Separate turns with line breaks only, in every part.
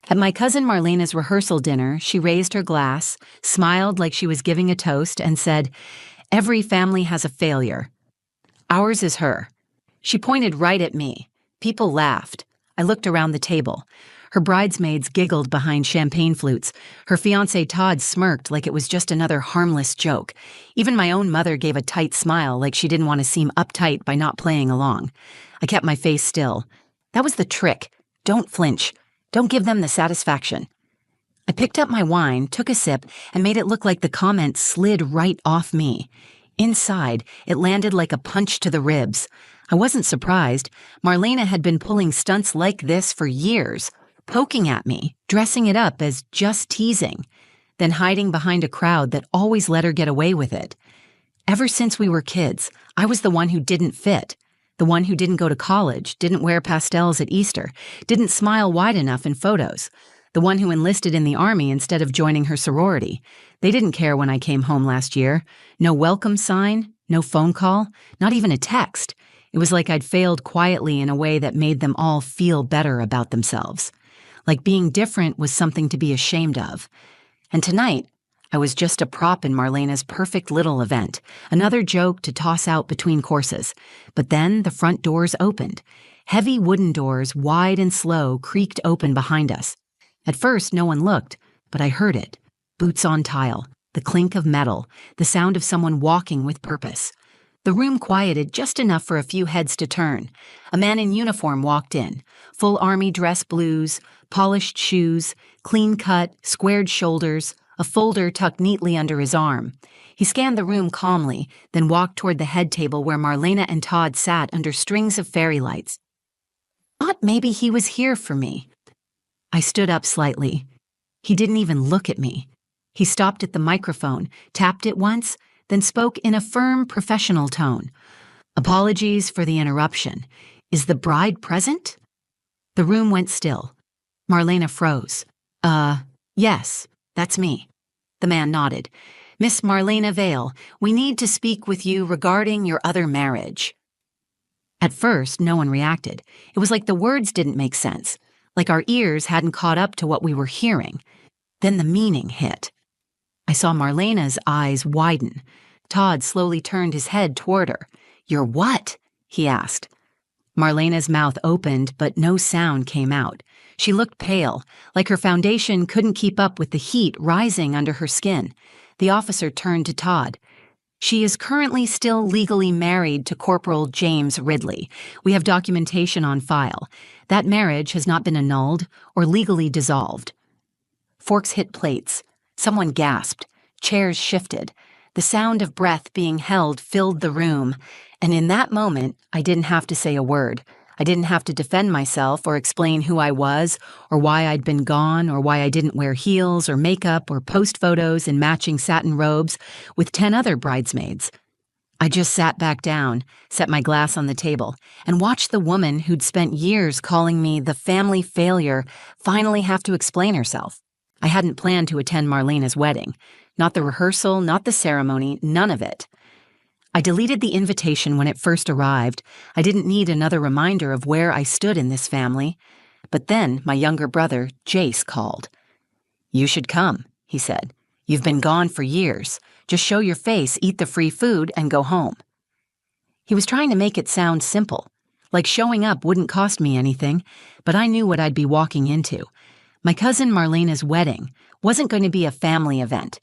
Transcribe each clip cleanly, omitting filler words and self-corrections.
At my cousin Marlena's rehearsal dinner, she raised her glass, smiled like she was giving a toast, and said, "Every family has a failure. Ours is her." She pointed right at me. People laughed. I looked around the table. Her bridesmaids giggled behind champagne flutes. Her fiancé Todd smirked like it was just another harmless joke. Even my own mother gave a tight smile like she didn't want to seem uptight by not playing along. I kept my face still. That was the trick. Don't flinch. Don't give them the satisfaction. I picked up my wine, took a sip, and made it look like the comment slid right off me. Inside, it landed like a punch to the ribs. I wasn't surprised. Marlena had been pulling stunts like this for years, poking at me, dressing it up as just teasing, then hiding behind a crowd that always let her get away with it. Ever since we were kids, I was the one who didn't fit, the one who didn't go to college, didn't wear pastels at Easter, didn't smile wide enough in photos, the one who enlisted in the army instead of joining her sorority. They didn't care when I came home last year. No welcome sign, no phone call, not even a text. It was like I'd failed quietly in a way that made them all feel better about themselves. Like being different was something to be ashamed of. And tonight, I was just a prop in Marlena's perfect little event, another joke to toss out between courses. But then the front doors opened. Heavy wooden doors, wide and slow, creaked open behind us. At first, no one looked, but I heard it. Boots on tile, the clink of metal, the sound of someone walking with purpose. The room quieted just enough for a few heads to turn. A man in uniform walked in, full army dress blues, polished shoes, clean cut, squared shoulders, a folder tucked neatly under his arm. He scanned the room calmly, then walked toward the head table where Marlena and Todd sat under strings of fairy lights. Thought maybe he was here for me. I stood up slightly. He didn't even look at me. He stopped at the microphone, tapped it once, then spoke in a firm, professional tone. "Apologies for the interruption. Is the bride present?" The room went still. Marlena froze. Yes, that's me." The man nodded. "Miss Marlena Vale, we need to speak with you regarding your other marriage." At first, no one reacted. It was like the words didn't make sense, like our ears hadn't caught up to what we were hearing. Then the meaning hit. I saw Marlena's eyes widen. Todd slowly turned his head toward her. "You're what?" he asked. Marlena's mouth opened, but no sound came out. She looked pale, like her foundation couldn't keep up with the heat rising under her skin. The officer turned to Todd. "She is currently still legally married to Corporal James Ridley. We have documentation on file. That marriage has not been annulled or legally dissolved." Forks hit plates. Someone gasped. Chairs shifted. The sound of breath being held filled the room, and in that moment, I didn't have to say a word. I didn't have to defend myself or explain who I was, or why I'd been gone, or why I didn't wear heels or makeup or post photos in matching satin robes with 10 other bridesmaids. I just sat back down, set my glass on the table, and watched the woman who'd spent years calling me the family failure finally have to explain herself. I hadn't planned to attend Marlena's wedding. Not the rehearsal, not the ceremony, none of it. I deleted the invitation when it first arrived. I didn't need another reminder of where I stood in this family. But then my younger brother, Jace, called. "You should come," he said. "You've been gone for years. Just show your face, eat the free food, and go home." He was trying to make it sound simple, like showing up wouldn't cost me anything, but I knew what I'd be walking into. My cousin Marlena's wedding wasn't going to be a family event.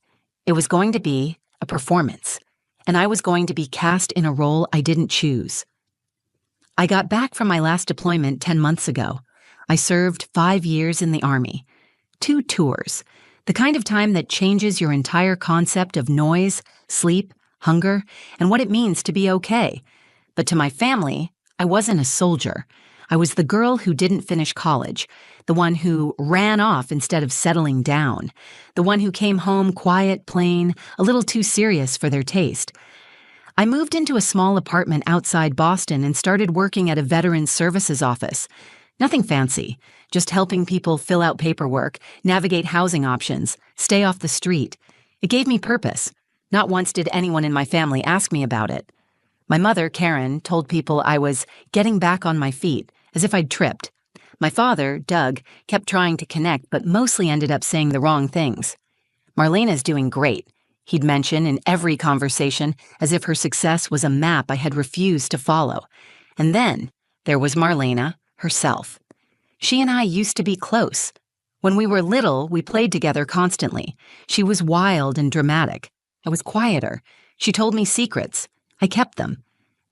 It was going to be a performance, and I was going to be cast in a role I didn't choose. I got back from my last deployment 10 months ago. I served 5 years in the Army. 2 tours, the kind of time that changes your entire concept of noise, sleep, hunger, and what it means to be okay. But to my family, I wasn't a soldier. I was the girl who didn't finish college, the one who ran off instead of settling down, the one who came home quiet, plain, a little too serious for their taste. I moved into a small apartment outside Boston and started working at a veterans services office. Nothing fancy, just helping people fill out paperwork, navigate housing options, stay off the street. It gave me purpose. Not once did anyone in my family ask me about it. My mother, Karen, told people I was getting back on my feet, as if I'd tripped. My father, Doug, kept trying to connect but mostly ended up saying the wrong things. "Marlena's doing great," he'd mention in every conversation as if her success was a map I had refused to follow. And then there was Marlena herself. She and I used to be close. When we were little, we played together constantly. She was wild and dramatic. I was quieter. She told me secrets. I kept them.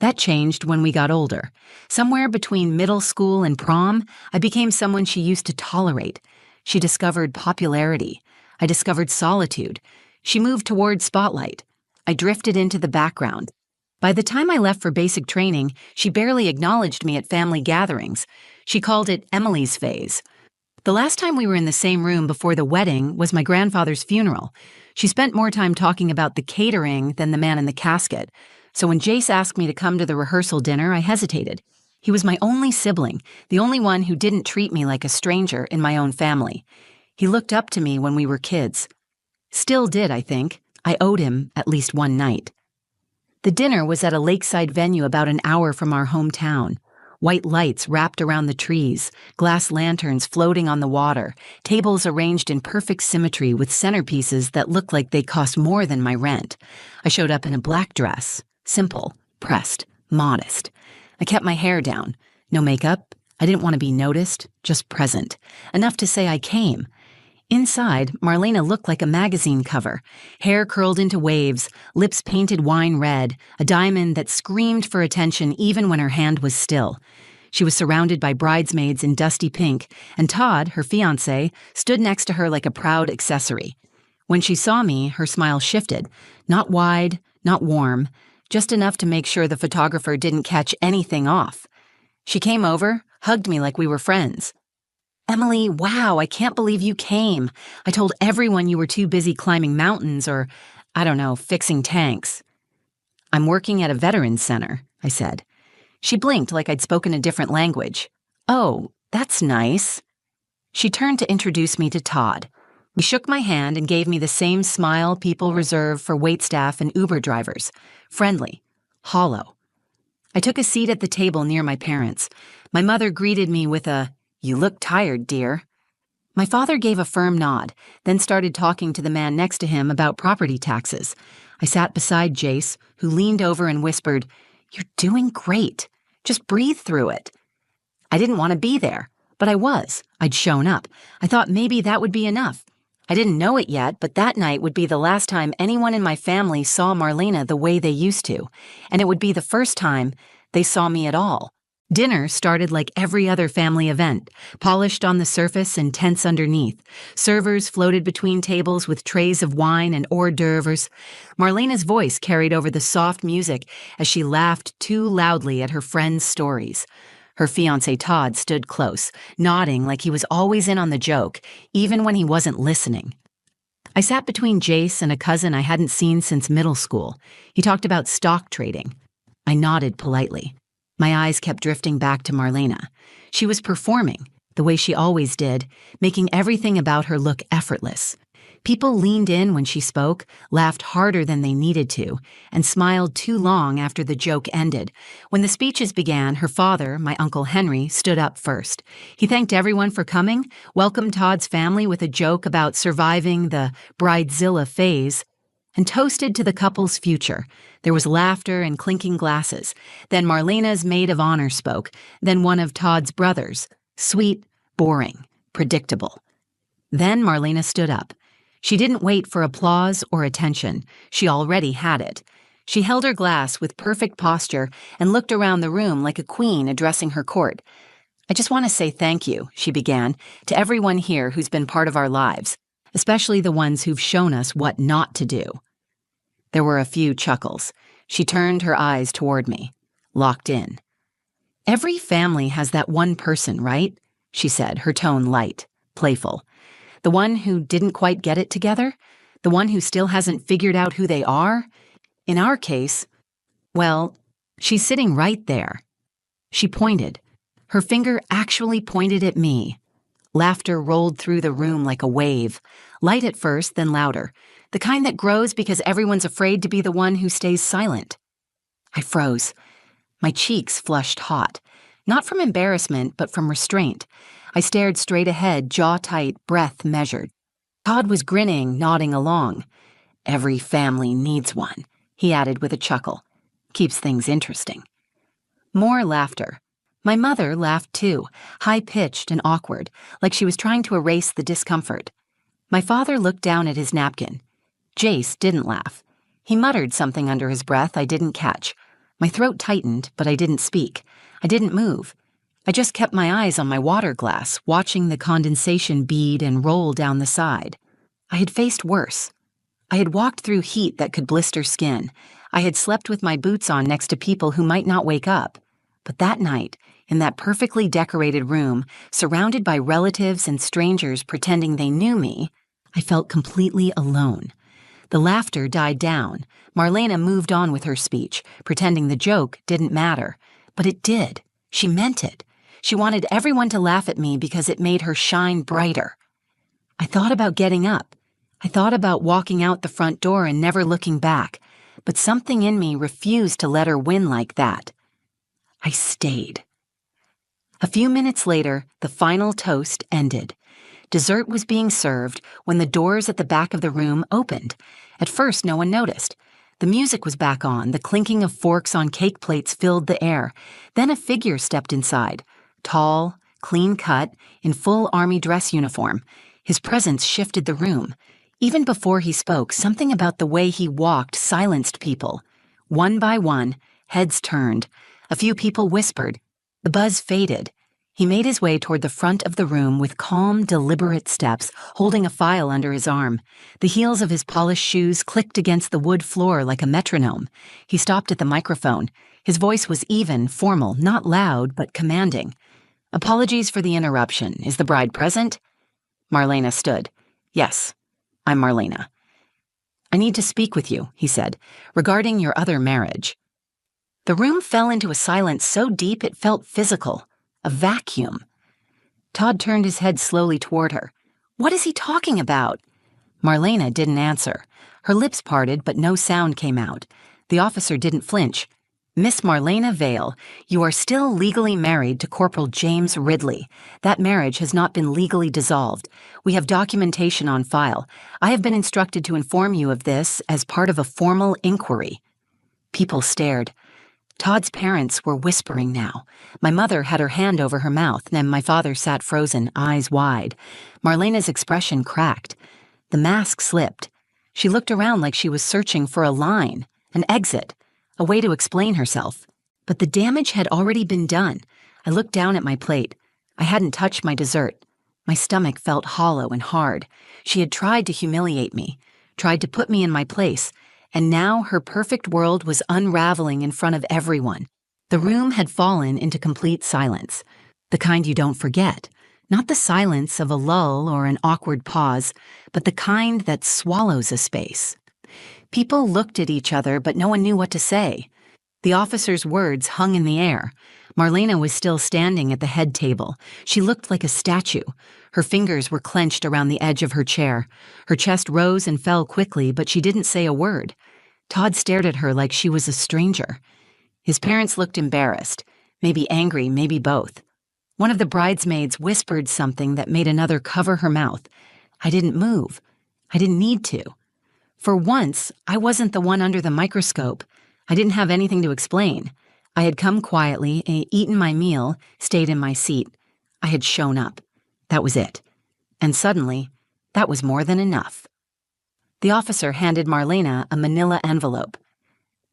That changed when we got older. Somewhere between middle school and prom, I became someone she used to tolerate. She discovered popularity. I discovered solitude. She moved toward spotlight. I drifted into the background. By the time I left for basic training, she barely acknowledged me at family gatherings. She called it Emily's phase. The last time we were in the same room before the wedding was my grandfather's funeral. She spent more time talking about the catering than the man in the casket. So when Jace asked me to come to the rehearsal dinner, I hesitated. He was my only sibling, the only one who didn't treat me like a stranger in my own family. He looked up to me when we were kids. Still did, I think. I owed him at least one night. The dinner was at a lakeside venue about an hour from our hometown. White lights wrapped around the trees, glass lanterns floating on the water, tables arranged in perfect symmetry with centerpieces that looked like they cost more than my rent. I showed up in a black dress, simple, pressed, modest. I kept my hair down. No makeup. I didn't want to be noticed, just present. Enough to say I came. Inside, Marlena looked like a magazine cover. Hair curled into waves, lips painted wine red, a diamond that screamed for attention even when her hand was still. She was surrounded by bridesmaids in dusty pink, and Todd, her fiancé, stood next to her like a proud accessory. When she saw me, her smile shifted. Not wide, not warm, just enough to make sure the photographer didn't catch anything off. She came over, hugged me like we were friends. "Emily, wow, I can't believe you came. I told everyone you were too busy climbing mountains or, I don't know, fixing tanks." "I'm working at a veterans center," I said. She blinked like I'd spoken a different language. "Oh, that's nice." She turned to introduce me to Todd. He shook my hand and gave me the same smile people reserve for waitstaff and Uber drivers. Friendly, hollow. I took a seat at the table near my parents. My mother greeted me with a, "You look tired, dear." My father gave a firm nod, then started talking to the man next to him about property taxes. I sat beside Jace, who leaned over and whispered, "You're doing great. Just breathe through it." I didn't want to be there, but I was. I'd shown up. I thought maybe that would be enough. I didn't know it yet, but that night would be the last time anyone in my family saw Marlena the way they used to, and it would be the first time they saw me at all. Dinner started like every other family event, polished on the surface and tense underneath. Servers floated between tables with trays of wine and hors d'oeuvres. Marlena's voice carried over the soft music as she laughed too loudly at her friends' stories. Her fiancé Todd stood close, nodding like he was always in on the joke, even when he wasn't listening. I sat between Jace and a cousin I hadn't seen since middle school. He talked about stock trading. I nodded politely. My eyes kept drifting back to Marlena. She was performing, the way she always did, making everything about her look effortless. People leaned in when she spoke, laughed harder than they needed to, and smiled too long after the joke ended. When the speeches began, her father, my Uncle Henry, stood up first. He thanked everyone for coming, welcomed Todd's family with a joke about surviving the bridezilla phase, and toasted to the couple's future. There was laughter and clinking glasses. Then Marlena's maid of honor spoke, then one of Todd's brothers. Sweet, boring, predictable. Then Marlena stood up. She didn't wait for applause or attention. She already had it. She held her glass with perfect posture and looked around the room like a queen addressing her court. "I just want to say thank you," she began, "to everyone here who's been part of our lives, especially the ones who've shown us what not to do." There were a few chuckles. She turned her eyes toward me, locked in. "Every family has that one person, right?" she said, her tone light, playful. "The one who didn't quite get it together? The one who still hasn't figured out who they are? In our case, well, she's sitting right there." She pointed. Her finger actually pointed at me. Laughter rolled through the room like a wave, light at first, then louder, the kind that grows because everyone's afraid to be the one who stays silent. I froze. My cheeks flushed hot. Not from embarrassment, but from restraint. I stared straight ahead, jaw tight, breath measured. Todd was grinning, nodding along. "Every family needs one," he added with a chuckle. "Keeps things interesting." More laughter. My mother laughed too, high-pitched and awkward, like she was trying to erase the discomfort. My father looked down at his napkin. Jace didn't laugh. He muttered something under his breath I didn't catch. My throat tightened, but I didn't speak. I didn't move. I just kept my eyes on my water glass, watching the condensation bead and roll down the side. I had faced worse. I had walked through heat that could blister skin. I had slept with my boots on next to people who might not wake up. But that night, in that perfectly decorated room, surrounded by relatives and strangers pretending they knew me, I felt completely alone. The laughter died down. Marlena moved on with her speech, pretending the joke didn't matter. But it did. She meant it. She wanted everyone to laugh at me because it made her shine brighter. I thought about getting up. I thought about walking out the front door and never looking back. But something in me refused to let her win like that. I stayed. A few minutes later, the final toast ended. Dessert was being served when the doors at the back of the room opened. At first, no one noticed. The music was back on, the clinking of forks on cake plates filled the air. Then a figure stepped inside, tall, clean-cut, in full army dress uniform. His presence shifted the room. Even before he spoke, something about the way he walked silenced people. One by one, heads turned. A few people whispered. The buzz faded. He made his way toward the front of the room with calm, deliberate steps, holding a file under his arm. The heels of his polished shoes clicked against the wood floor like a metronome. He stopped at the microphone. His voice was even, formal, not loud, but commanding. "Apologies for the interruption. Is the bride present?" Marlena stood. "Yes, I'm Marlena." "I need to speak with you," he said, "regarding your other marriage." The room fell into a silence so deep it felt physical. A vacuum. Todd turned his head slowly toward her. "What is he talking about?" Marlena didn't answer. Her lips parted, but no sound came out. The officer didn't flinch. "Miss Marlena Vale, you are still legally married to Corporal James Ridley. That marriage has not been legally dissolved. We have documentation on file. I have been instructed to inform you of this as part of a formal inquiry." People stared. Todd's parents were whispering now. My mother had her hand over her mouth, and my father sat frozen, eyes wide. Marlena's expression cracked. The mask slipped. She looked around like she was searching for a line, an exit, a way to explain herself. But the damage had already been done. I looked down at my plate. I hadn't touched my dessert. My stomach felt hollow and hard. She had tried to humiliate me, tried to put me in my place, and now her perfect world was unraveling in front of everyone. The room had fallen into complete silence, the kind you don't forget, not the silence of a lull or an awkward pause, but the kind that swallows a space. People looked at each other, but no one knew what to say. The officer's words hung in the air. Marlena was still standing at the head table. She looked like a statue. Her fingers were clenched around the edge of her chair. Her chest rose and fell quickly, but she didn't say a word. Todd stared at her like she was a stranger. His parents looked embarrassed, maybe angry, maybe both. One of the bridesmaids whispered something that made another cover her mouth. I didn't move. I didn't need to. For once, I wasn't the one under the microscope. I didn't have anything to explain. I had come quietly, eaten my meal, stayed in my seat. I had shown up. That was it. And suddenly, that was more than enough. The officer handed Marlena a manila envelope.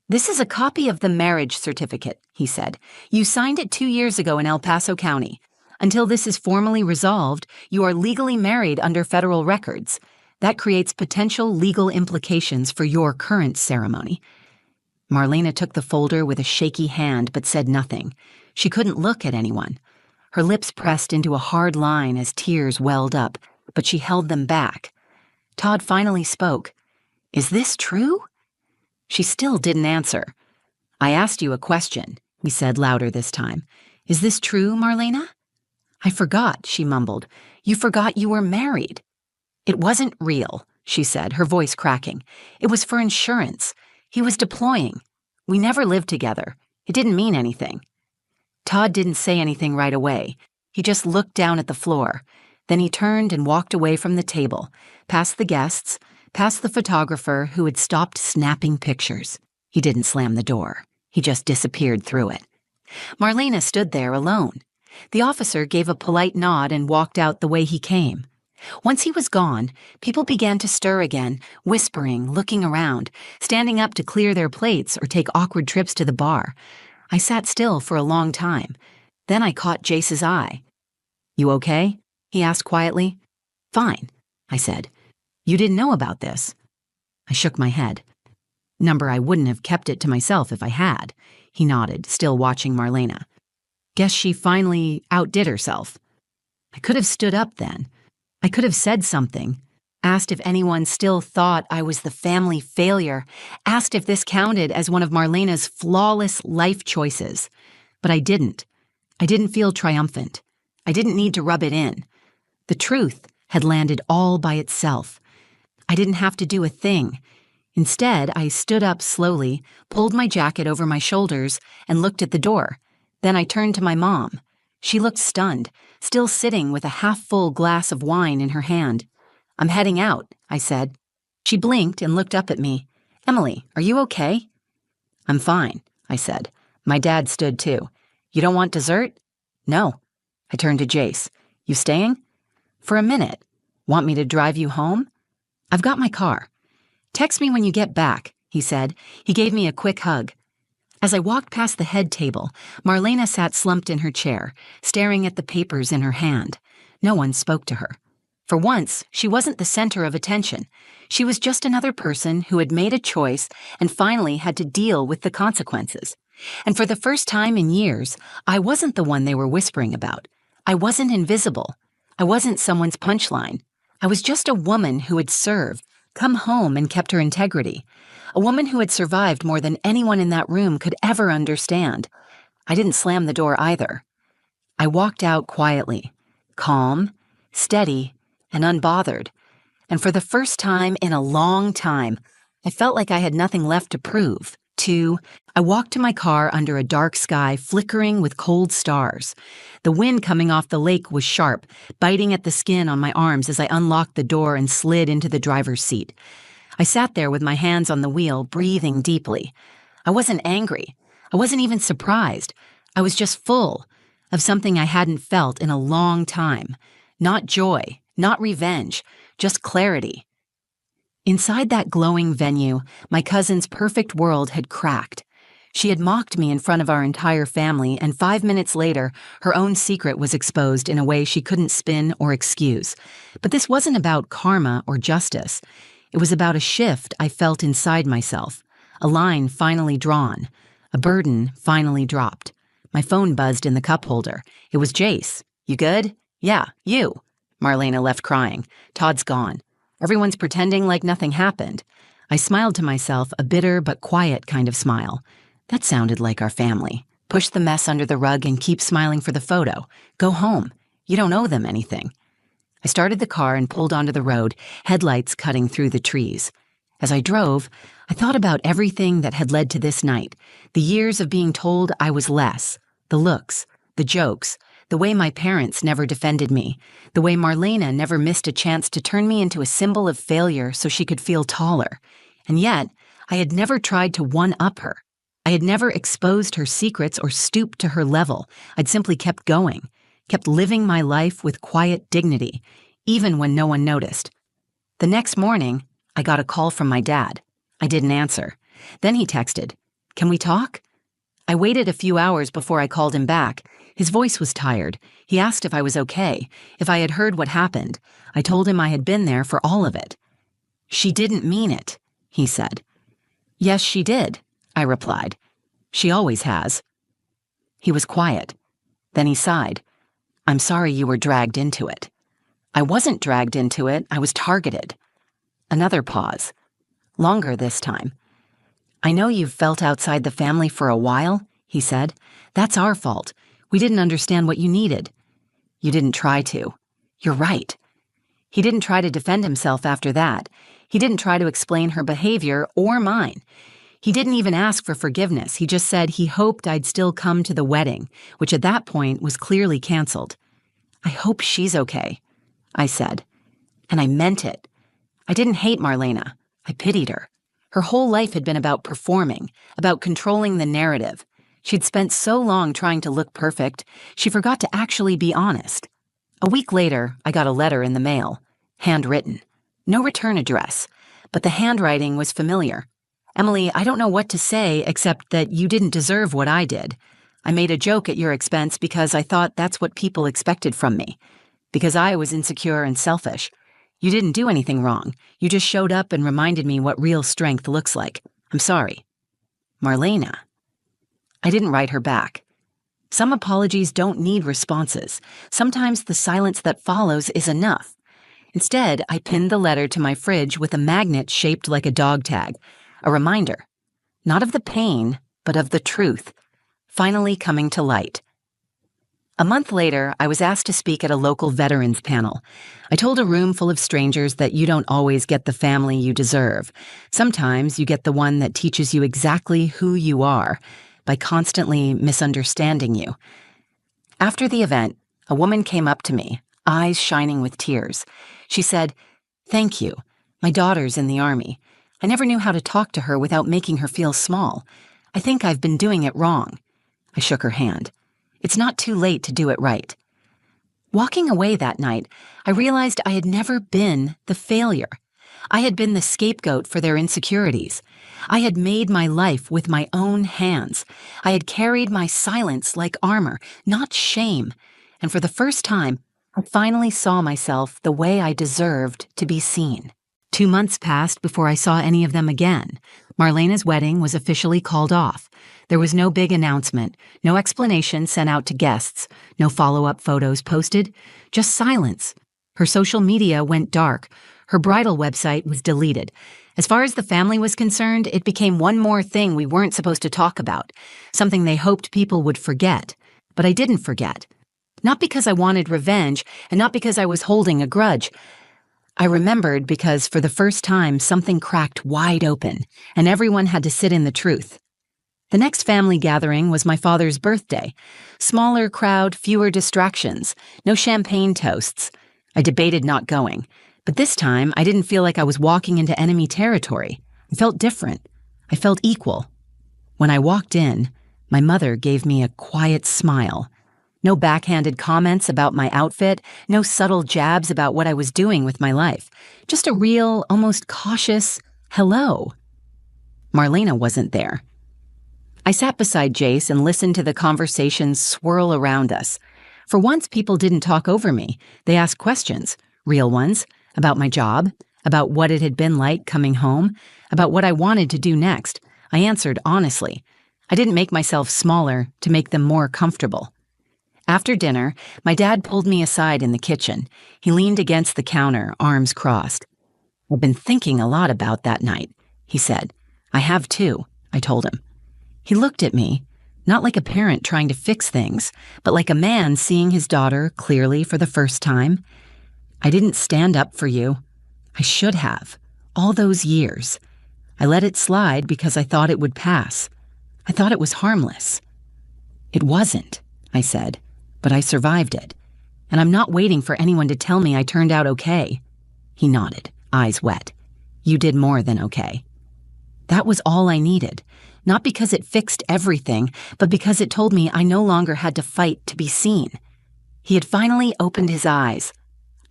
"This is a copy of the marriage certificate," he said. "You signed it 2 years ago in El Paso County. Until this is formally resolved, you are legally married under federal records. That creates potential legal implications for your current ceremony." Marlena took the folder with a shaky hand but said nothing. She couldn't look at anyone. Her lips pressed into a hard line as tears welled up, but she held them back. Todd finally spoke. "Is this true?" She still didn't answer. "I asked you a question," he said louder this time. "Is this true, Marlena?" "I forgot," she mumbled. "You forgot you were married." "It wasn't real," she said, her voice cracking. "It was for insurance. He was deploying. We never lived together. It didn't mean anything." Todd didn't say anything right away. He just looked down at the floor. Then he turned and walked away from the table, past the guests, past the photographer who had stopped snapping pictures. He didn't slam the door. He just disappeared through it. Marlena stood there alone. The officer gave a polite nod and walked out the way he came. Once he was gone, people began to stir again, whispering, looking around, standing up to clear their plates or take awkward trips to the bar. I sat still for a long time. Then I caught Jace's eye. "You okay?" he asked quietly. "Fine," I said. "You didn't know about this?" I shook my head. "Number, I wouldn't have kept it to myself if I had," he nodded, still watching Marlena. "Guess she finally outdid herself." I could have stood up then. I could have said something, asked if anyone still thought I was the family failure, asked if this counted as one of Marlena's flawless life choices. But I didn't. I didn't feel triumphant. I didn't need to rub it in. The truth had landed all by itself. I didn't have to do a thing. Instead, I stood up slowly, pulled my jacket over my shoulders, and looked at the door. Then I turned to my mom. She looked stunned, still sitting with a half-full glass of wine in her hand. "I'm heading out," I said. She blinked and looked up at me. "Emily, are you okay?" "I'm fine," I said. My dad stood too. "You don't want dessert?" "No." I turned to Jace. "You staying?" "For a minute. Want me to drive you home?" "I've got my car." "Text me when you get back," he said. He gave me a quick hug. As I walked past the head table, Marlena sat slumped in her chair, staring at the papers in her hand. No one spoke to her. For once, she wasn't the center of attention. She was just another person who had made a choice and finally had to deal with the consequences. And for the first time in years, I wasn't the one they were whispering about. I wasn't invisible. I wasn't someone's punchline. I was just a woman who had served, come home and kept her integrity. A woman who had survived more than anyone in that room could ever understand. I didn't slam the door either. I walked out quietly, calm, steady, and unbothered. And for the first time in a long time, I felt like I had nothing left to prove. I walked to my car under a dark sky flickering with cold stars. The wind coming off the lake was sharp, biting at the skin on my arms as I unlocked the door and slid into the driver's seat. I sat there with my hands on the wheel, breathing deeply. I wasn't angry. I wasn't even surprised. I was just full of something I hadn't felt in a long time. Not joy, not revenge, just clarity. Inside that glowing venue, my cousin's perfect world had cracked. She had mocked me in front of our entire family, and 5 minutes later, her own secret was exposed in a way she couldn't spin or excuse. But this wasn't about karma or justice. It was about a shift I felt inside myself, a line finally drawn, a burden finally dropped. My phone buzzed in the cup holder. It was Jace. "You good?" "Yeah, you." Marlena left crying. "Todd's gone. Everyone's pretending like nothing happened." I smiled to myself, a bitter but quiet kind of smile. That sounded like our family. Push the mess under the rug and keep smiling for the photo. Go home. You don't owe them anything. I started the car and pulled onto the road, headlights cutting through the trees. As I drove, I thought about everything that had led to this night, the years of being told I was less, the looks, the jokes, the way my parents never defended me, the way Marlena never missed a chance to turn me into a symbol of failure so she could feel taller. And yet, I had never tried to one-up her. I had never exposed her secrets or stooped to her level. I'd simply kept going, kept living my life with quiet dignity, even when no one noticed. The next morning, I got a call from my dad. I didn't answer. Then he texted, "Can we talk?" I waited a few hours before I called him back. His voice was tired. He asked if I was okay, if I had heard what happened. I told him I had been there for all of it. "She didn't mean it," he said. "Yes, she did," I replied. "She always has." He was quiet. Then he sighed. "I'm sorry you were dragged into it." "I wasn't dragged into it. I was targeted." Another pause. Longer this time. "I know you've felt outside the family for a while," he said. "That's our fault. We didn't understand what you needed." "You didn't try to." "You're right." He didn't try to defend himself after that. He didn't try to explain her behavior or mine. He didn't even ask for forgiveness. He just said he hoped I'd still come to the wedding, which at that point was clearly canceled. "I hope she's okay," I said. And I meant it. I didn't hate Marlena. I pitied her. Her whole life had been about performing, about controlling the narrative. She'd spent so long trying to look perfect, she forgot to actually be honest. A week later, I got a letter in the mail, handwritten. No return address, but the handwriting was familiar. "Emily, I don't know what to say except that you didn't deserve what I did. I made a joke at your expense because I thought that's what people expected from me. Because I was insecure and selfish. You didn't do anything wrong. You just showed up and reminded me what real strength looks like. I'm sorry. Marlena." I didn't write her back. Some apologies don't need responses. Sometimes the silence that follows is enough. Instead, I pinned the letter to my fridge with a magnet shaped like a dog tag, a reminder, not of the pain, but of the truth, finally coming to light. A month later, I was asked to speak at a local veterans panel. I told a room full of strangers that you don't always get the family you deserve. Sometimes you get the one that teaches you exactly who you are by constantly misunderstanding you. After the event, a woman came up to me, eyes shining with tears. She said, "Thank you. My daughter's in the Army. I never knew how to talk to her without making her feel small. I think I've been doing it wrong." I shook her hand. It's not too late to do it right. Walking away that night, I realized I had never been the failure. I had been the scapegoat for their insecurities. I had made my life with my own hands. I had carried my silence like armor, not shame. And for the first time, I finally saw myself the way I deserved to be seen. 2 months passed before I saw any of them again. Marlena's wedding was officially called off. There was no big announcement, no explanation sent out to guests, no follow-up photos posted, just silence. Her social media went dark. Her bridal website was deleted. As far as the family was concerned, it became one more thing we weren't supposed to talk about, something they hoped people would forget. But I didn't forget. Not because I wanted revenge, and not because I was holding a grudge. I remembered because for the first time something cracked wide open, and everyone had to sit in the truth. The next family gathering was my father's birthday. Smaller crowd, fewer distractions, no champagne toasts. I debated not going, but this time I didn't feel like I was walking into enemy territory. I felt different. I felt equal. When I walked in, my mother gave me a quiet smile. No backhanded comments about my outfit, no subtle jabs about what I was doing with my life. Just a real, almost cautious, hello. Marlena wasn't there. I sat beside Jace and listened to the conversations swirl around us. For once, people didn't talk over me. They asked questions, real ones, about my job, about what it had been like coming home, about what I wanted to do next. I answered honestly. I didn't make myself smaller to make them more comfortable. After dinner, my dad pulled me aside in the kitchen. He leaned against the counter, arms crossed. "I've been thinking a lot about that night," he said. "I have too," I told him. He looked at me, not like a parent trying to fix things, but like a man seeing his daughter clearly for the first time. "I didn't stand up for you. I should have. All those years. I let it slide because I thought it would pass. I thought it was harmless." "It wasn't," I said, "but I survived it. And I'm not waiting for anyone to tell me I turned out okay." He nodded, eyes wet. "You did more than okay." That was all I needed. Not because it fixed everything, but because it told me I no longer had to fight to be seen. He had finally opened his eyes.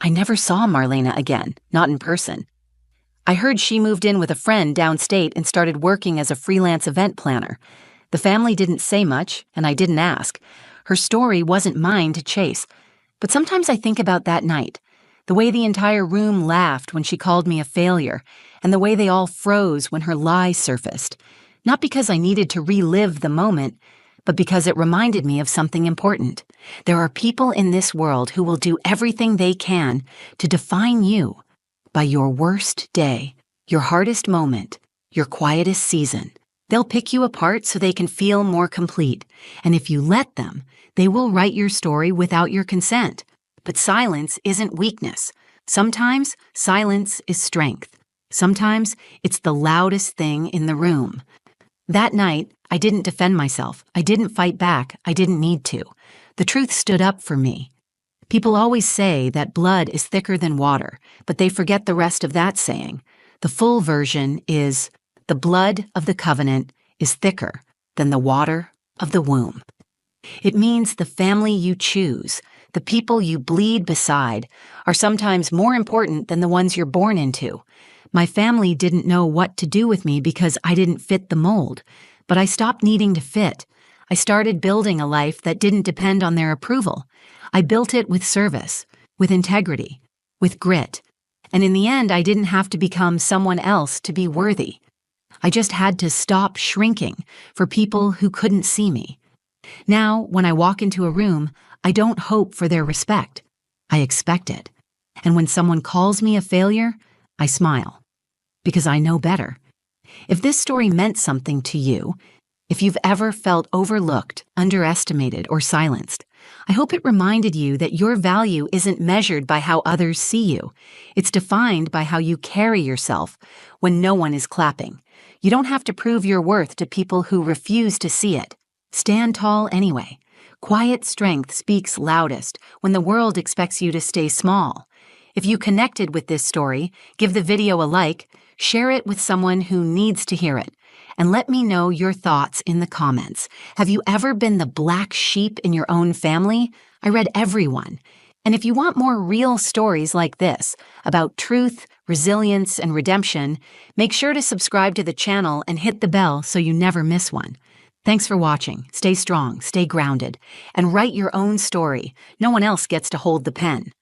I never saw Marlena again, not in person. I heard she moved in with a friend downstate and started working as a freelance event planner. The family didn't say much, and I didn't ask. Her story wasn't mine to chase. But sometimes I think about that night, the way the entire room laughed when she called me a failure, and the way they all froze when her lie surfaced. Not because I needed to relive the moment, but because it reminded me of something important. There are people in this world who will do everything they can to define you by your worst day, your hardest moment, your quietest season. They'll pick you apart so they can feel more complete, and if you let them, they will write your story without your consent. But silence isn't weakness. Sometimes silence is strength. Sometimes it's the loudest thing in the room. That night, I didn't defend myself. I didn't fight back. I didn't need to. The truth stood up for me. People always say that blood is thicker than water, but they forget the rest of that saying. The full version is, the blood of the covenant is thicker than the water of the womb. It means the family you choose, the people you bleed beside, are sometimes more important than the ones you're born into. My family didn't know what to do with me because I didn't fit the mold, but I stopped needing to fit. I started building a life that didn't depend on their approval. I built it with service, with integrity, with grit. And in the end, I didn't have to become someone else to be worthy. I just had to stop shrinking for people who couldn't see me. Now, when I walk into a room, I don't hope for their respect. I expect it. And when someone calls me a failure, I smile. Because I know better. If this story meant something to you, if you've ever felt overlooked, underestimated, or silenced, I hope it reminded you that your value isn't measured by how others see you. It's defined by how you carry yourself when no one is clapping. You don't have to prove your worth to people who refuse to see it. Stand tall anyway. Quiet strength speaks loudest when the world expects you to stay small. If you connected with this story, give the video a like, share it with someone who needs to hear it, and let me know your thoughts in the comments. Have you ever been the black sheep in your own family? I read every one. And if you want more real stories like this about truth, resilience, and redemption, make sure to subscribe to the channel and hit the bell so you never miss one. Thanks for watching. Stay strong, stay grounded, and write your own story. No one else gets to hold the pen.